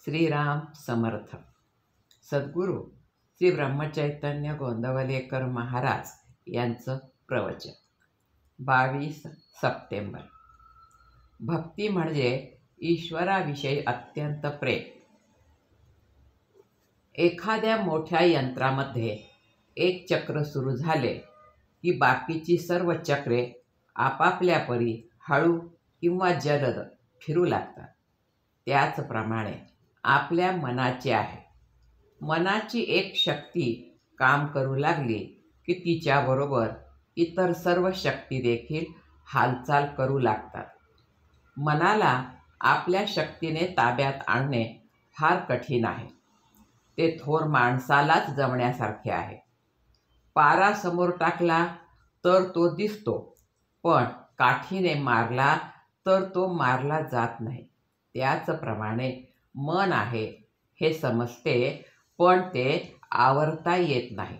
श्रीराम समर्थ. सद्गुरू श्री ब्रह्मचैतन्य गोंदवलेकर महाराज यांचं प्रवचन. 22 सप्टेंबर. भक्ती म्हणजे ईश्वराविषयी अत्यंत प्रेम. एखाद्या मोठ्या यंत्रामध्ये एक चक्र सुरू झाले की बाकीची सर्व चक्रे आपापल्या परी हळू किंवा जलद फिरू लागतात. त्याचप्रमाणे आपल्या मनाचे आहे. मनाची एक शक्ती काम करू लागली की तिच्याबरोबर इतर सर्व शक्ती देखील हालचाल करू लागतात. मनाला आपल्या शक्तीने ताब्यात आणणे फार कठीण आहे. ते थोर माणसालाच जमण्यासारखे आहे. पारा समोर टाकला तर तो दिसतो, पण काठीने मारला तर तो मारला जात नाही. त्याचप्रमाणे मन आहे हे समजते, पण ते आवरता येत नाही.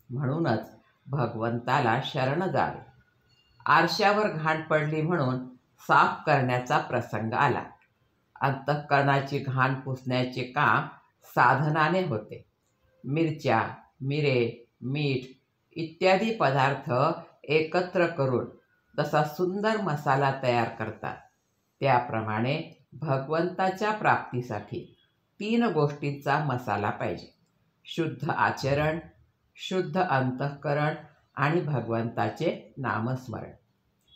म्हणूनच भगवंताला शरण जावे. आरशावर घाण पडली म्हणून साफ करण्याचा प्रसंग आला. अंतःकरणाची घाण पुसण्याचे काम साधनाने होते. मिरच्या, मिरे, मीठ इत्यादी पदार्थ एकत्र करून तसा सुंदर मसाला तयार करतात. त्याप्रमाणे भगवंताच्या प्राप्तीसाठी 3 गोष्टींचा मसाला पाहिजे: शुद्ध आचरण, शुद्ध अंतःकरण आणि भगवंताचे नामस्मरण.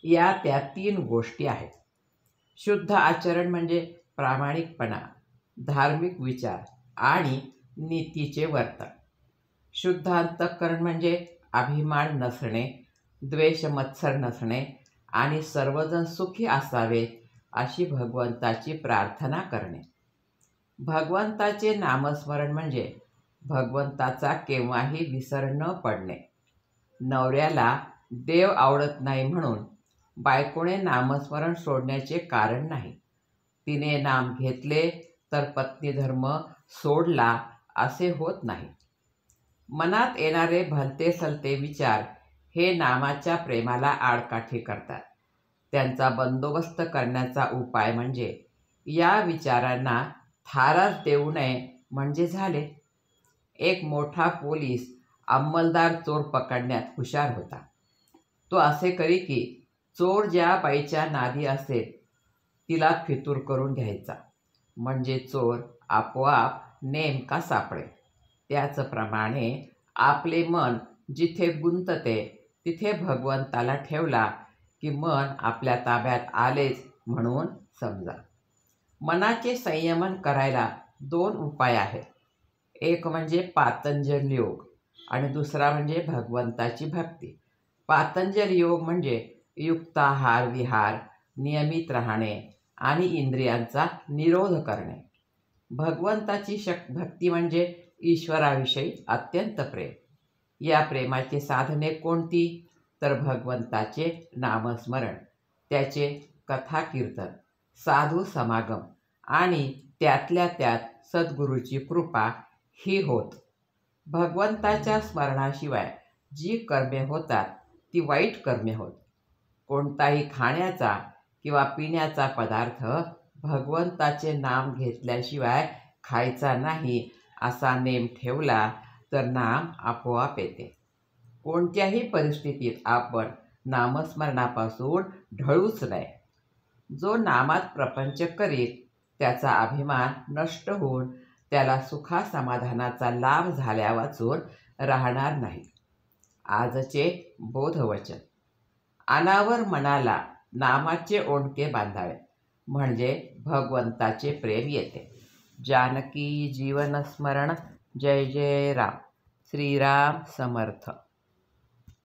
या त्या 3 गोष्टी आहेत. शुद्ध आचरण म्हणजे प्रामाणिकपणा, धार्मिक विचार आणि नीतीचे वर्तन. शुद्ध अंतःकरण म्हणजे अभिमान नसणे, द्वेष मत्सर नसणे आणि सर्वजण सुखी असावेत अशी भगवंताची प्रार्थना करणे. भगवंताचे नामस्मरण म्हणजे भगवंताचा केव्हाही विसर न पडणे. नवऱ्याला देव आवडत नाही म्हणून बायकोने नामस्मरण सोडण्याचे कारण नाही. तिने नाम घेतले तर पत्नी धर्म सोडला असे होत नाही. मनात येणारे भलते सलते विचार हे नामाच्या प्रेमाला आडकाठी करतात. त्यांचा बंदोबस्त करण्याचा उपाय म्हणजे या विचारांना थाराच देऊ नये म्हणजे झाले. एक मोठा पोलीस अंमलदार चोर पकडण्यात हुशार होता. तो असे करी की चोर ज्या बाईच्या नादी असेल तिला फितूर करून घ्यायचा, म्हणजे चोर आपोआप नेमका सापडेल. त्याचप्रमाणे आपले मन जिथे गुंतते तिथे भगवंताला ठेवला की मन आपल्या ताब्यात आलेच म्हणून समजा. मनाचे संयमन करायला 2 उपाय आहेत. एक म्हणजे पातंजल योग आणि दुसरा म्हणजे भगवंताची भक्ती. पातंजल योग म्हणजे युक्ताहार विहार, नियमित राहणे आणि इंद्रियांचा निरोध करणे. भगवंताची भक्ती म्हणजे ईश्वराविषयी अत्यंत प्रेम. या प्रेमाची साधने कोणती? तर भगवंताचे नामस्मरण, त्याचे कथाकीर्तन, साधू समागम आणि त्यातल्या त्यात सद्गुरूची कृपा ही होत. भगवंताच्या स्मरणाशिवाय जी कर्मे होतात ती वाईट कर्मे होत. कोणताही खाण्याचा किंवा पिण्याचा पदार्थ भगवंताचे नाम घेतल्याशिवाय खायचा नाही असा नेम ठेवला तर नाम आपोआप येते. कोणत्याही परिस्थितीत आपण नामस्मरणापासून ढळूच नये. जो नामात प्रपंच करीत त्याचा अभिमान नष्ट होऊन त्याला सुखासमाधानाचा लाभ झाल्यावाचून राहणार नाही. आजचे बोधवचन. अनावर मनाला नामाचे ओंडके बांधावे म्हणजे भगवंताचे प्रेम येते. जानकी जीवन स्मरण. जय जय राम. श्रीराम समर्थ.